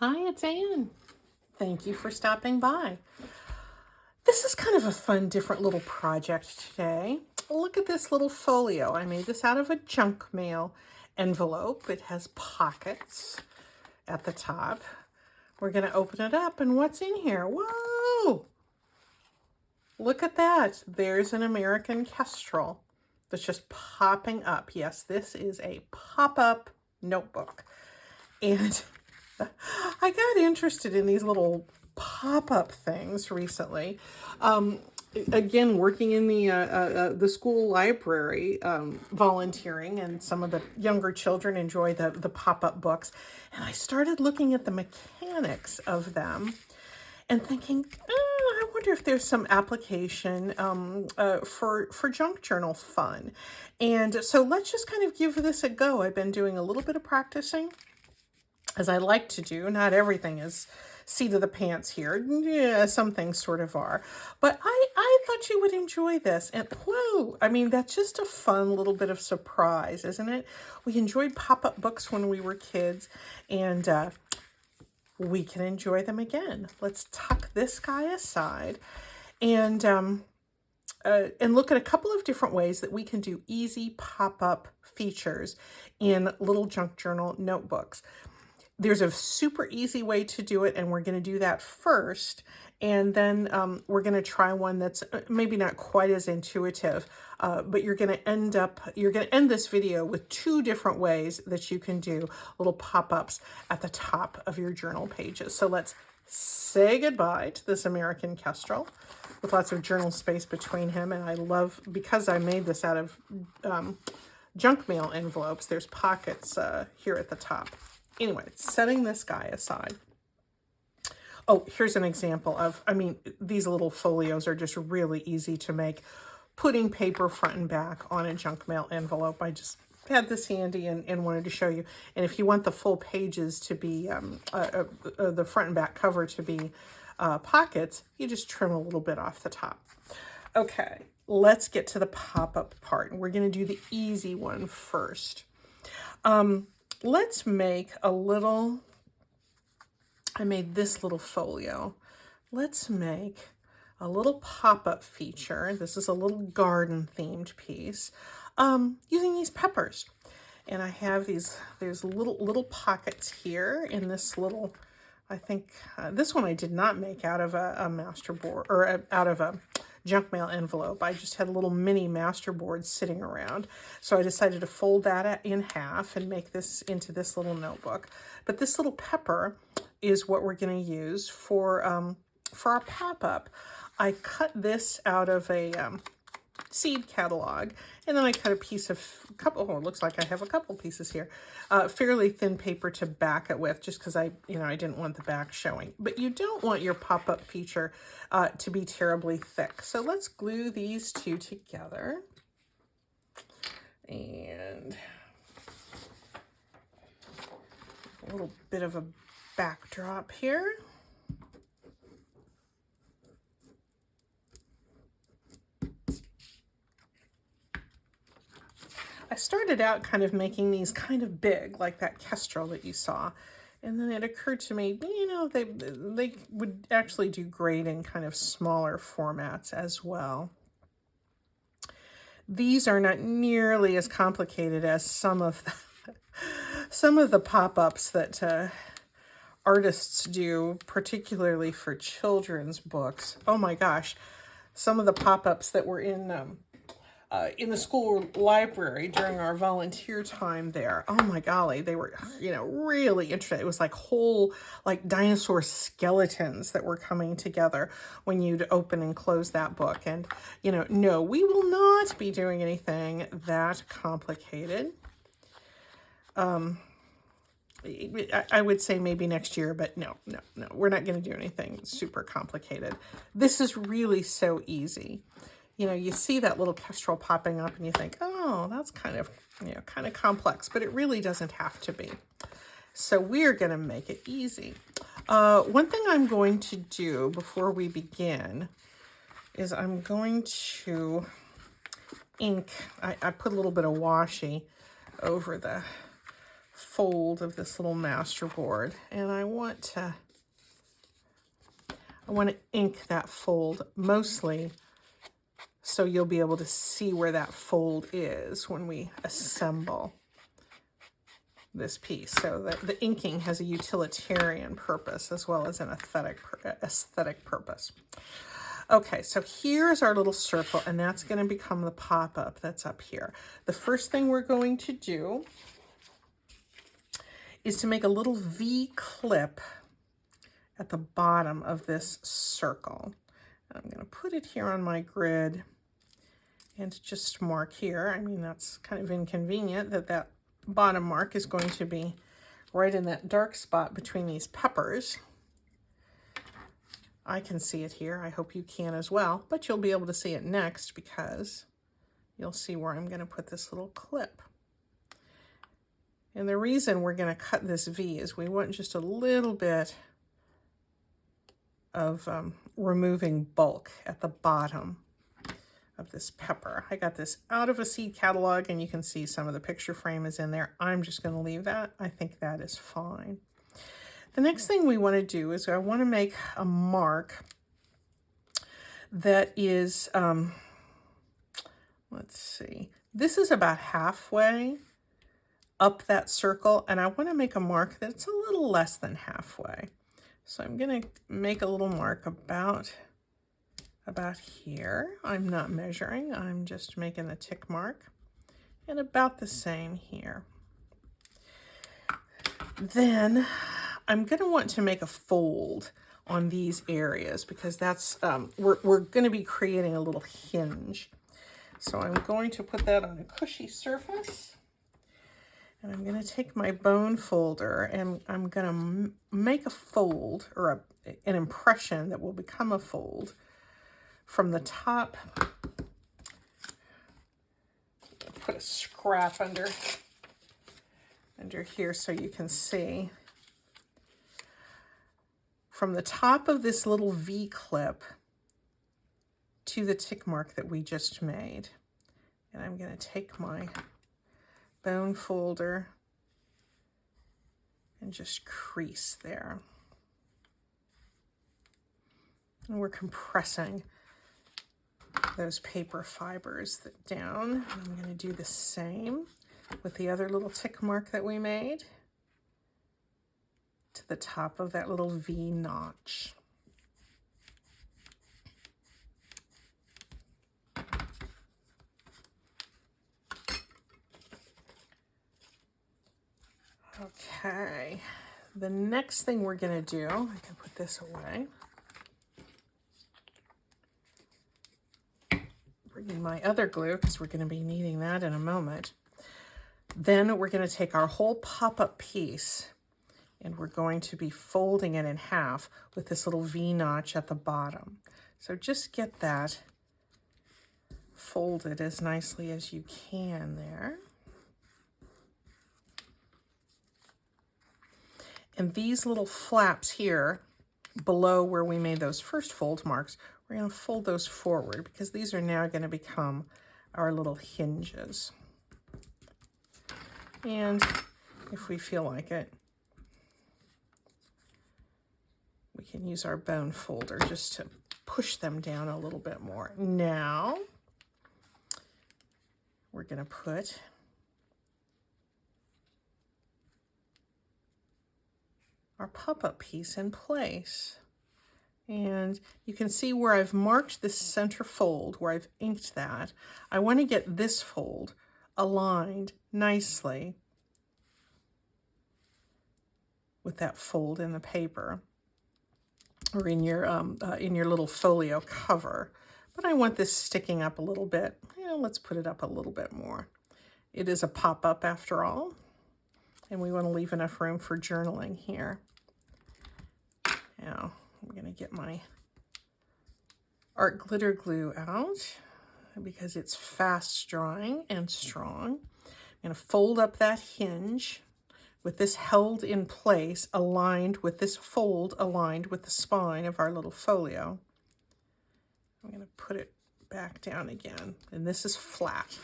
Hi, it's Anne. Thank you for stopping by. This is kind of a fun, different little project today. Look at this little folio. I made this out of a junk mail envelope. It has pockets at the top. We're going to open it up, and what's in here? Whoa! Look at that. There's an American kestrel that's just popping up. Yes, this is a pop-up notebook. And I got interested in these little pop-up things recently. Again, working in the school library, volunteering, and some of the younger children enjoy the pop-up books. And I started looking at the mechanics of them and thinking, I wonder if there's some application for junk journal fun. And so let's just kind of give this a go. I've been doing a little bit of practicing, as I like to do. Not everything is seat of the pants here. Yeah, some things sort of are. But I thought you would enjoy this. And whoa, I mean, that's just a fun little bit of surprise, isn't it? We enjoyed pop-up books when we were kids, and we can enjoy them again. Let's tuck this guy aside and look at a couple of different ways that we can do easy pop-up features in little junk journal notebooks. There's a super easy way to do it, and we're going to do that first. And then we're going to try one that's maybe not quite as intuitive, but you're going to end this video with two different ways that you can do little pop-ups at the top of your journal pages. So let's say goodbye to this American kestrel with lots of journal space between him. And I love, because I made this out of junk mail envelopes, there's pockets here at the top. Anyway, setting this guy aside. Oh, here's an example of, I mean, these little folios are just really easy to make. Putting paper front and back on a junk mail envelope. I just had this handy and wanted to show you. And if you want the full pages to be, the front and back cover to be pockets, you just trim a little bit off the top. Okay, let's get to the pop-up part. We're going to do the easy one first. Let's make a little, I made this little folio. Let's make a little pop-up feature. This is a little garden themed piece using these peppers. And I have there's little pockets here in this little, I think this one I did not make out of a masterboard or out of a junk mail envelope. I just had a little mini masterboard sitting around. So I decided to fold that in half and make this into this little notebook. But this little pepper is what we're going to use for our pop-up. I cut this out of a seed catalog, and then I cut a piece of it looks like I have a couple pieces here, fairly thin paper to back it with, just because I didn't want the back showing. But you don't want your pop-up feature to be terribly thick. So let's glue these two together, and a little bit of a backdrop here. I started out kind of making these kind of big, like that kestrel that you saw. And then it occurred to me, they would actually do great in kind of smaller formats as well. These are not nearly as complicated as some of the pop-ups that artists do, particularly for children's books. Oh my gosh, some of the pop-ups that were in the school library during our volunteer time there. Oh my golly, they were, really interesting. It was like whole, like dinosaur skeletons that were coming together when you'd open and close that book. And, no, we will not be doing anything that complicated. I would say maybe next year, but no, we're not going to do anything super complicated. This is really so easy. You see that little kestrel popping up and you think, oh, that's kind of complex, but it really doesn't have to be. So we're going to make it easy. One thing I'm going to do before we begin is I'm going to ink. I put a little bit of washi over the fold of this little masterboard, and I want to ink that fold mostly so you'll be able to see where that fold is when we assemble this piece. So that the inking has a utilitarian purpose as well as an aesthetic purpose. Okay, so here's our little circle, and that's going to become the pop-up that's up here. The first thing we're going to do is to make a little V clip at the bottom of this circle. I'm going to put it here on my grid and just mark here. I mean, that's kind of inconvenient that that bottom mark is going to be right in that dark spot between these peppers. I can see it here. I hope you can as well, but you'll be able to see it next because you'll see where I'm going to put this little clip. And the reason we're going to cut this V is we want just a little bit of removing bulk at the bottom of this pepper. I got this out of a seed catalog, and you can see some of the picture frame is in there. I'm just going to leave that. I think that is fine. The next thing we want to do is I want to make a mark that is, let's see, this is about halfway up that circle, and I want to make a mark that's a little less than halfway. So I'm going to make a little mark about here. I'm not measuring, I'm just making a tick mark, and about the same here. Then I'm going to want to make a fold on these areas because that's we're going to be creating a little hinge. So I'm going to put that on a cushy surface, and I'm going to take my bone folder and I'm going to make a fold, or an impression that will become a fold from the top. Put a scrap under here so you can see. From the top of this little V clip to the tick mark that we just made. And I'm going to take my bone folder and just crease there. And we're compressing those paper fibers down. I'm going to do the same with the other little tick mark that we made to the top of that little V notch. Okay, the next thing we're going to do, I can put this away. Bringing my other glue because we're going to be needing that in a moment. Then we're going to take our whole pop-up piece and we're going to be folding it in half with this little V notch at the bottom. So just get that folded as nicely as you can there. And these little flaps here below where we made those first fold marks, we're going to fold those forward because these are now going to become our little hinges. And if we feel like it, we can use our bone folder just to push them down a little bit more. Now, we're going to put our pop-up piece in place. And you can see where I've marked this center fold, where I've inked that. I want to get this fold aligned nicely with that fold in the paper or in your little folio cover. But I want this sticking up a little bit. Yeah, let's put it up a little bit more. It is a pop-up after all, and we want to leave enough room for journaling here. Now, I'm going to get my art glitter glue out because it's fast drying and strong. I'm going to fold up that hinge with this held in place, aligned with this fold, aligned with the spine of our little folio. I'm going to put it back down again, and this is flat.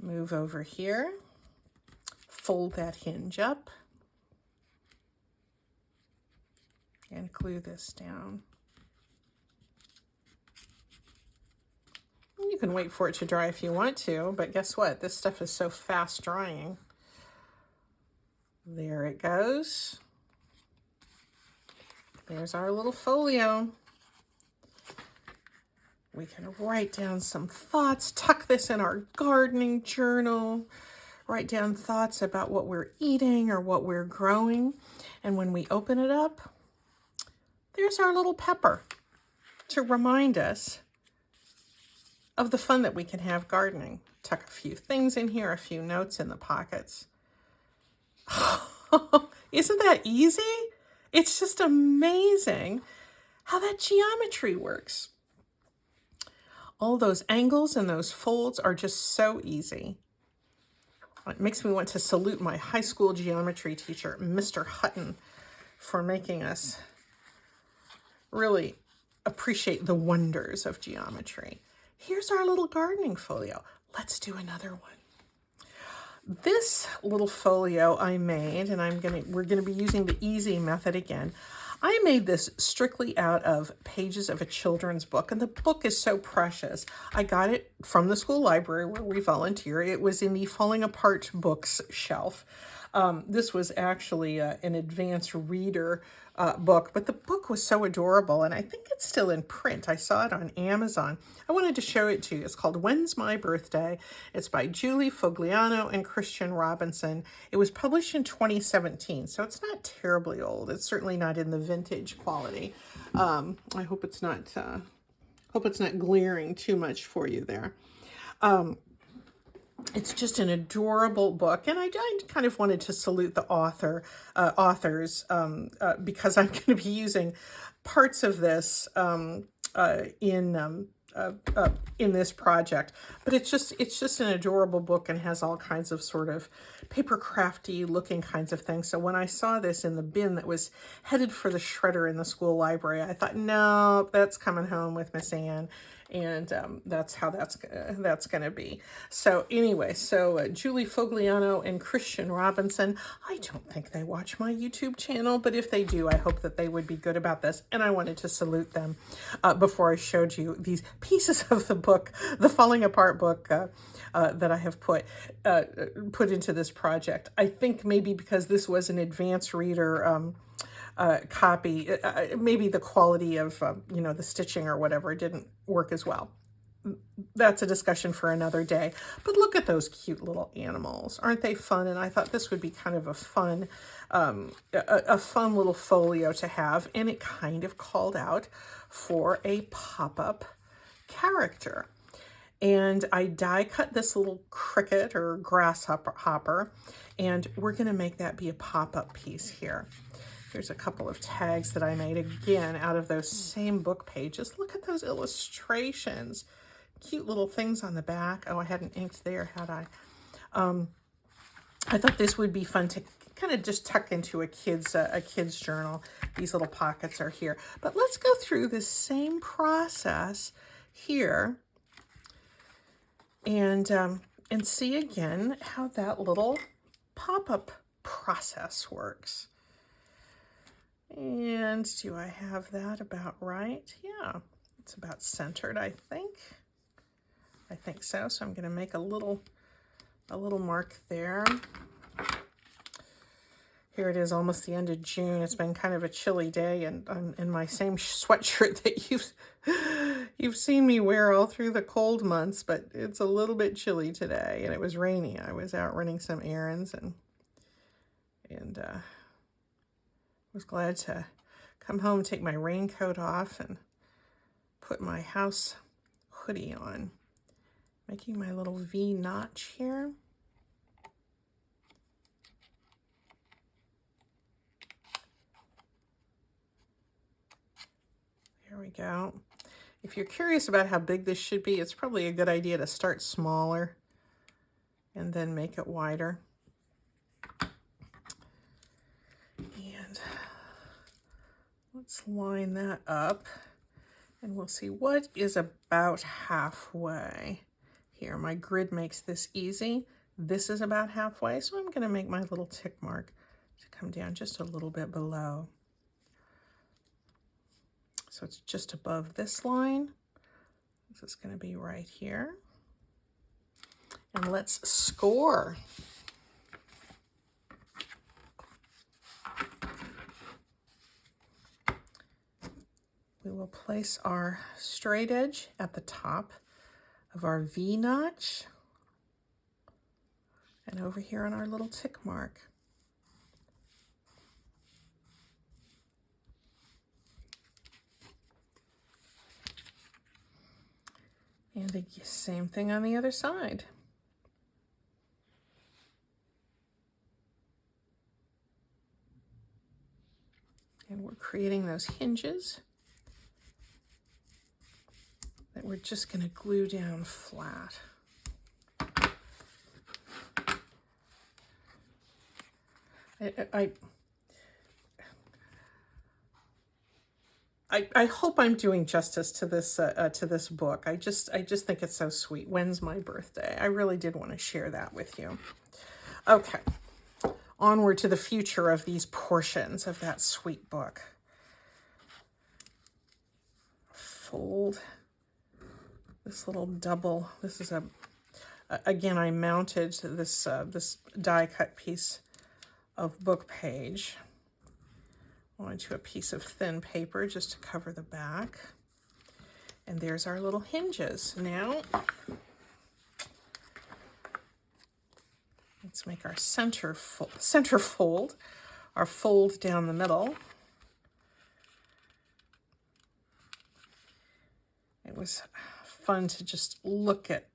Move over here, fold that hinge up and glue this down. You can wait for it to dry if you want to, but guess what? This stuff is so fast drying. There it goes. There's our little folio. We can write down some thoughts, tuck this in our gardening journal, write down thoughts about what we're eating or what we're growing. And when we open it up, there's our little pepper to remind us of the fun that we can have gardening. Tuck a few things in here, a few notes in the pockets. Isn't that easy? It's just amazing how that geometry works. All those angles and those folds are just so easy. It makes me want to salute my high school geometry teacher, Mr. Hutton, for making us really appreciate the wonders of geometry. Here's our little gardening folio. Let's do another one. This little folio I made, and we're gonna be using the easy method again. I made this strictly out of pages of a children's book, and the book is so precious. I got it from the school library where we volunteer. It was in the Falling Apart books shelf. This was actually an advanced reader book, but the book was so adorable, and I think it's still in print. I saw it on Amazon. I wanted to show it to you. It's called When's My Birthday? It's by Julie Fogliano and Christian Robinson. It was published in 2017, so it's not terribly old. It's certainly not in the vintage quality. I hope it's not glaring too much for you there. It's just an adorable book, and I kind of wanted to salute the authors because I'm going to be using parts of this in this project. But it's just an adorable book and has all kinds of sort of paper crafty looking kinds of things. So when I saw this in the bin that was headed for the shredder in the school library, I thought, no, that's coming home with Miss Anne. And that's how that's going to be. So anyway, Julie Fogliano and Christian Robinson, I don't think they watch my YouTube channel, but if they do, I hope that they would be good about this. And I wanted to salute them before I showed you these pieces of the book, the Falling Apart book that I have put into this project. I think maybe because this was an advanced reader copy, maybe the quality of, the stitching or whatever didn't work as well. That's a discussion for another day. But look at those cute little animals. Aren't they fun? And I thought this would be kind of a fun little folio to have. And it kind of called out for a pop-up character. And I die cut this little cricket or grasshopper, and we're going to make that be a pop-up piece here. Here's a couple of tags that I made, again, out of those same book pages. Look at those illustrations. Cute little things on the back. Oh, I hadn't inked there, had I? I thought this would be fun to kind of just tuck into a kid's journal. These little pockets are here. But let's go through the same process here and see again how that little pop-up process works. And do I have that about right? Yeah, it's about centered, I think. I think so. So I'm going to make a little mark there. Here it is, almost the end of June. It's been kind of a chilly day, and I'm in my same sweatshirt that you've seen me wear all through the cold months, but it's a little bit chilly today, and it was rainy. I was out running some errands and was glad to come home, take my raincoat off, and put my house hoodie on. Making my little V notch here. There we go. If you're curious about how big this should be, it's probably a good idea to start smaller and then make it wider. And let's line that up, and we'll see what is about halfway here. My grid makes this easy. This is about halfway, so I'm going to make my little tick mark to come down just a little bit below. So it's just above this line. This is going to be right here. And let's score. We will place our straight edge at the top of our V notch and over here on our little tick mark. And the same thing on the other side. And we're creating those hinges that we're just going to glue down flat. I hope I'm doing justice to this book. I just think it's so sweet. When's my birthday? I really did want to share that with you. Okay, onward to the future of these portions of that sweet book. Fold this little double. This is again, I mounted this this die cut piece of book page onto a piece of thin paper just to cover the back. And there's our little hinges. Now, let's make our center fold, our fold down the middle. It was fun to just look at,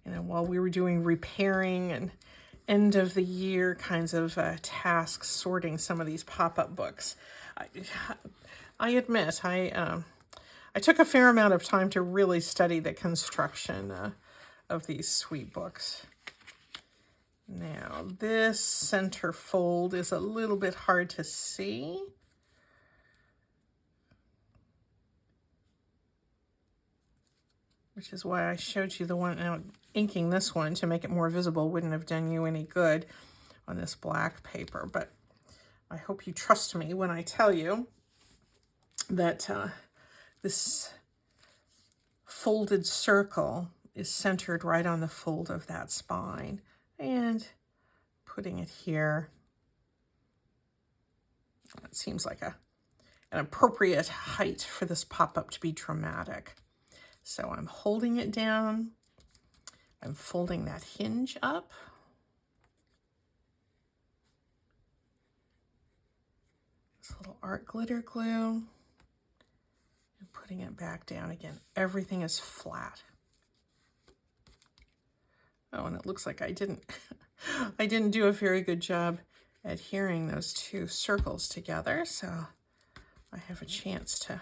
while we were doing repairing and end of the year kinds of tasks, sorting some of these pop-up books. I admit, I took a fair amount of time to really study the construction of these sweet books. Now, this center fold is a little bit hard to see. Which is why I showed you the one out. Inking this one to make it more visible wouldn't have done you any good on this black paper. But I hope you trust me when I tell you that this folded circle is centered right on the fold of that spine. And putting it here, that seems like an appropriate height for this pop-up to be dramatic. So I'm holding it down. I'm folding that hinge up. This little art glitter glue. And putting it back down again. Everything is flat. Oh, and it looks like I didn't do a very good job adhering those two circles together. So I have a chance to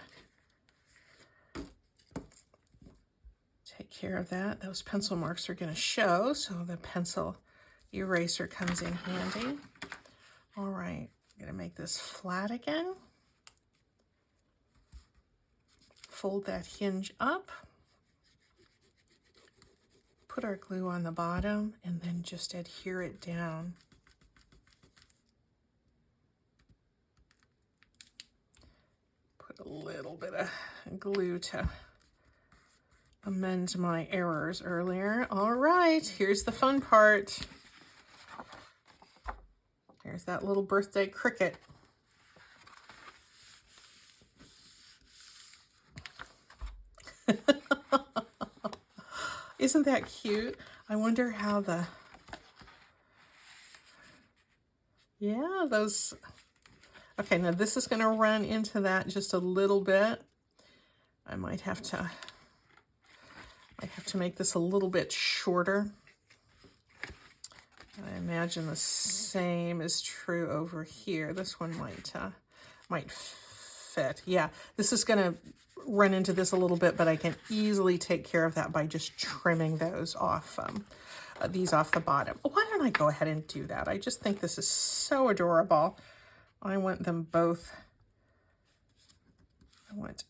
take care of that. Those pencil marks are going to show, so the pencil eraser comes in handy. All right, I'm going to make this flat again. Fold that hinge up. Put our glue on the bottom and then just adhere it down. Put a little bit of glue to amend my errors earlier. All right, here's the fun part. Here's that little birthday cricket. Isn't that cute? I wonder how those, okay, now this is gonna run into that just a little bit. I might have to make this a little bit shorter. I imagine the same is true over here. This one might fit. Yeah, this is going to run into this a little bit, but I can easily take care of that by just trimming those off, these off the bottom. Why don't I go ahead and do that? I just think this is so adorable. I want them both. I want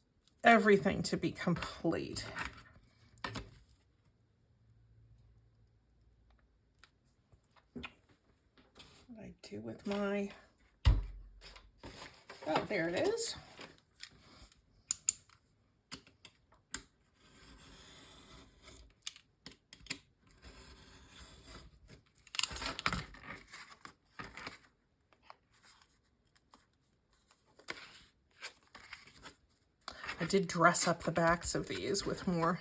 everything to be complete. do with my, oh, there it is. I did dress up the backs of these with more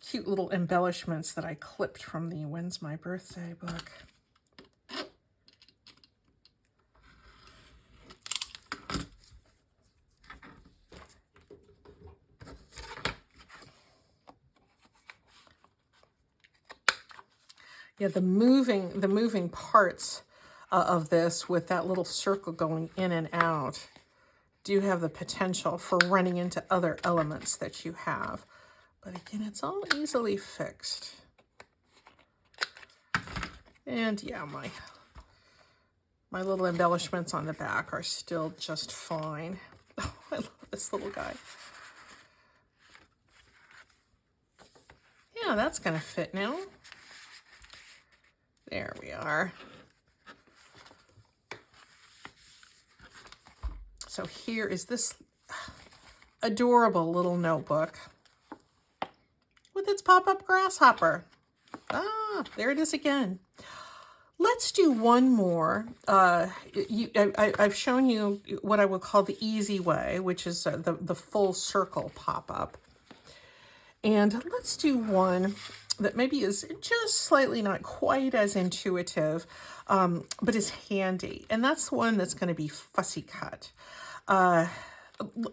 cute little embellishments that I clipped from the When's My Birthday book. Yeah, the moving parts of this with that little circle going in and out do have the potential for running into other elements that you have. But again, it's all easily fixed. And yeah, my little embellishments on the back are still just fine. Oh, I love this little guy. Yeah, that's gonna fit now. There we are. So here is this adorable little notebook with its pop-up grasshopper. Ah, there it is again. Let's do one more. I've shown you what I would call the easy way, which is the full circle pop-up. And let's do one that maybe is just slightly not quite as intuitive, but is handy. And that's one that's going to be fussy cut.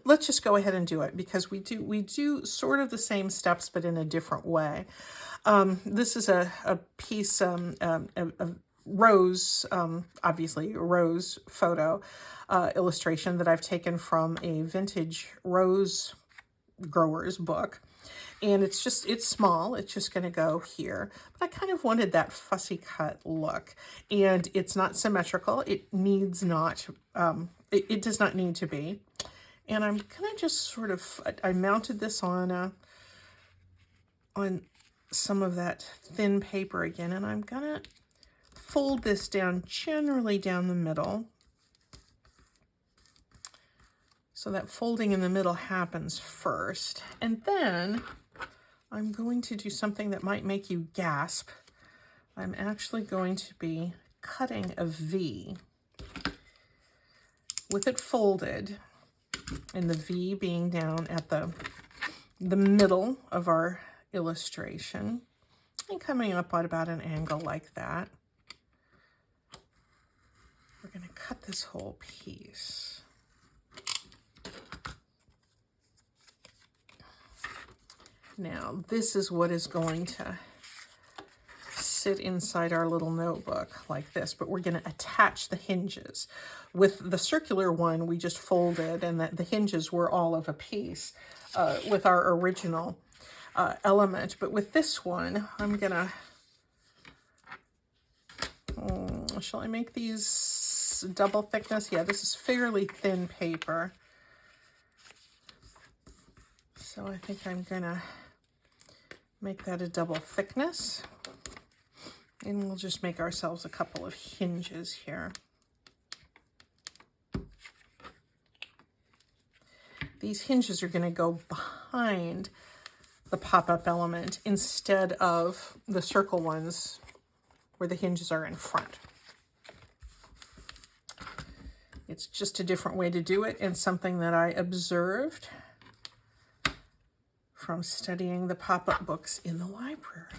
Let's just go ahead and do it because we do sort of the same steps, but in a different way. This is a piece of rose, obviously a rose photo illustration that I've taken from a vintage rose growers book. And it's small, it's just gonna go here. But I kind of wanted that fussy cut look. And it's not symmetrical, it needs not, it does not need to be. And I'm gonna just sort of, I mounted this on some of that thin paper again, and I'm gonna fold this down generally down the middle. So that folding in the middle happens first. And then I'm going to do something that might make you gasp. I'm actually going to be cutting a V with it folded, and the V being down at the middle of our illustration and coming up at about an angle like that. We're going to cut this whole piece. Now, this is what is going to sit inside our little notebook like this, but we're going to attach the hinges. With the circular one, we just folded, and the hinges were all of a piece with our original element. But with this one, I'm going to, shall I make these double thickness? Yeah, this is fairly thin paper. So I think I'm going to make that a double thickness, and we'll just make ourselves a couple of hinges here. These hinges are going to go behind the pop-up element instead of the circle ones where the hinges are in front. It's just a different way to do it, and something that I observed from studying the pop-up books in the library.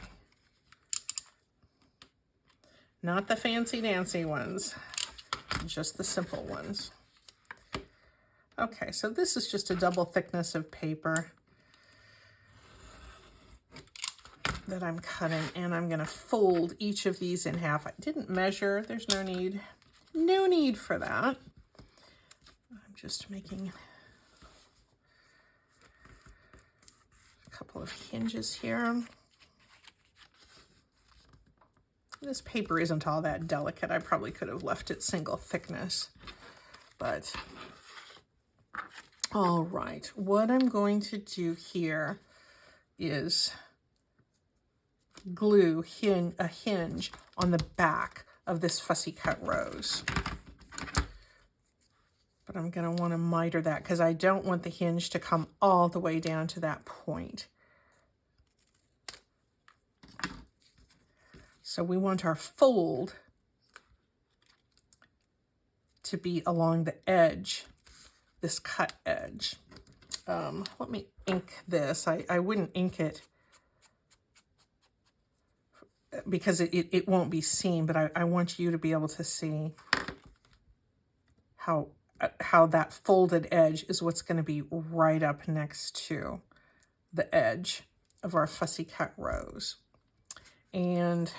Not the fancy-dancy ones, just the simple ones. Okay, so this is just a double thickness of paper that I'm cutting, and I'm going to fold each of these in half. I didn't measure, there's no need for that. I'm just making a couple of hinges here. This paper isn't all that delicate. I probably could have left it single thickness, but all right. What I'm going to do here is glue a hinge on the back of this fussy cut rose. But I'm going to want to miter that because I don't want the hinge to come all the way down to that point. So we want our fold to be along the edge, this cut edge. Let me ink this. I wouldn't ink it because it won't be seen, but I want you to be able to see how that folded edge is what's going to be right up next to the edge of our fussy cut rose. And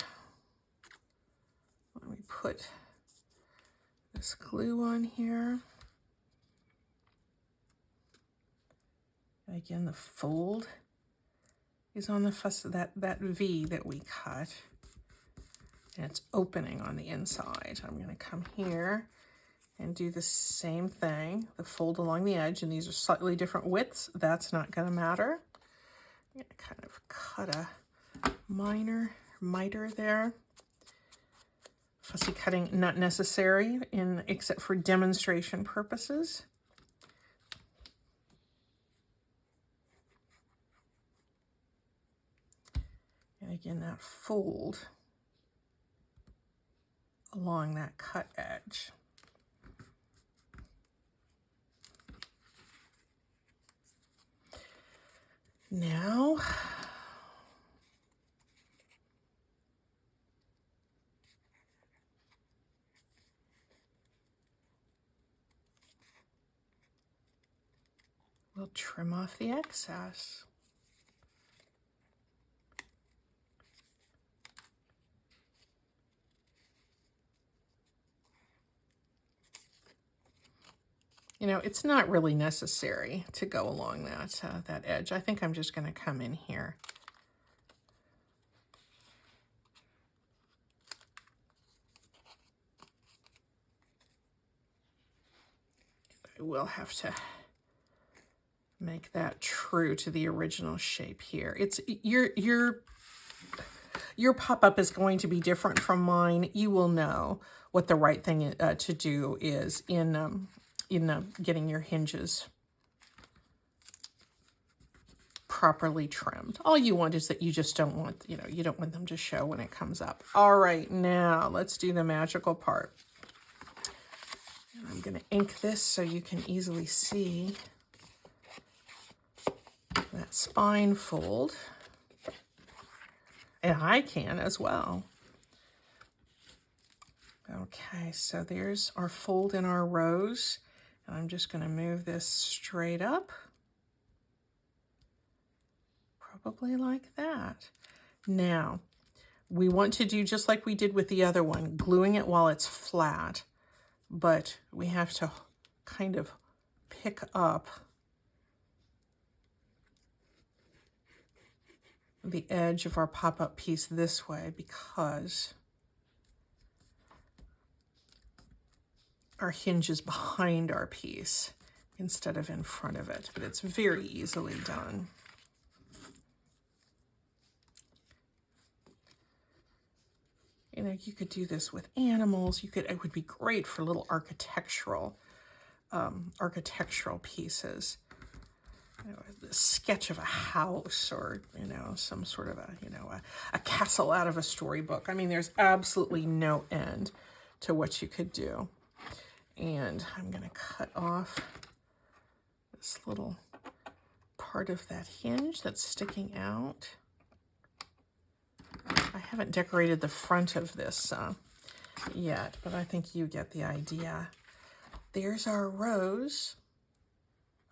let me put this glue on here. And again, the fold is on the fuss, that V that we cut. And it's opening on the inside. I'm going to come here and do the same thing, the fold along the edge, and these are slightly different widths. That's not going to matter. I'm going to kind of cut a miter there. Fussy cutting not necessary except for demonstration purposes. And again, that fold along that cut edge. Now, we'll trim off the excess. You know, it's not really necessary to go along that edge. I think I'm just going to come in here. I will have to make that true to the original shape here. It's your pop-up is going to be different from mine. You will know what the right thing to do is in getting your hinges properly trimmed. All you want is that you just don't want, you don't want them to show when it comes up. All right, now let's do the magical part. And I'm going to ink this so you can easily see that spine fold. And I can as well. Okay, so there's our fold in our rose. And I'm just going to move this straight up. Probably like that. Now, we want to do just like we did with the other one, gluing it while it's flat. But we have to kind of pick up the edge of our pop-up piece this way because our hinge is behind our piece instead of in front of it, but it's very easily done. You know, you could do this with animals. It would be great for little architectural pieces. You know, the sketch of a house or, some sort of a castle out of a storybook. I mean, there's absolutely no end to what you could do. And I'm going to cut off this little part of that hinge that's sticking out. I haven't decorated the front of this yet, but I think you get the idea. There's our rose.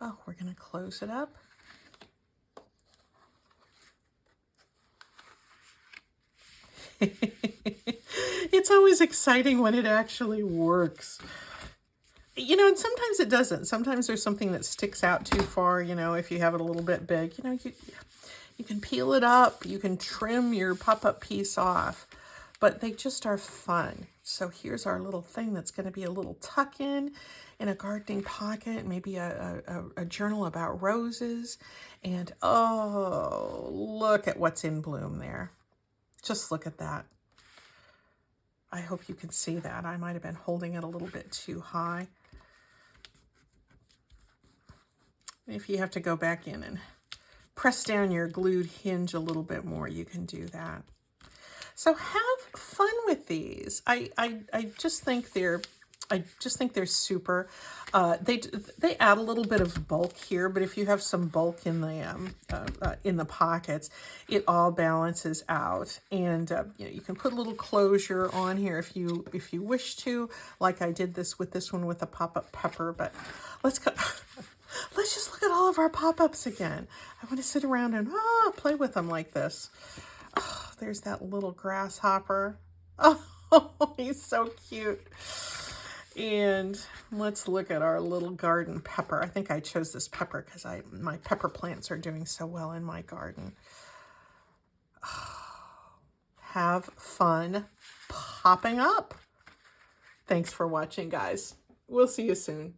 Oh, we're going to close it up. It's always exciting when it actually works. And sometimes it doesn't. Sometimes there's something that sticks out too far, if you have it a little bit big. You can peel it up. You can trim your pop-up piece off. But they just are fun. So here's our little thing that's going to be a little tuck-in a gardening pocket, maybe a journal about roses. And, oh, look at what's in bloom there. Just look at that. I hope you can see that. I might have been holding it a little bit too high. If you have to go back in and press down your glued hinge a little bit more, you can do that. So have fun with these. I just think they're super. They add a little bit of bulk here, but if you have some bulk in the pockets, it all balances out. And you know, you can put a little closure on here if you wish to, like I did this with a pop-up pepper. But let's go. Let's just look at all of our pop-ups again. I want to sit around and play with them like this. Oh, there's that little grasshopper. Oh, he's so cute. And let's look at our little garden pepper. I think I chose this pepper because my pepper plants are doing so well in my garden. Have fun popping up. Thanks for watching, guys. We'll see you soon.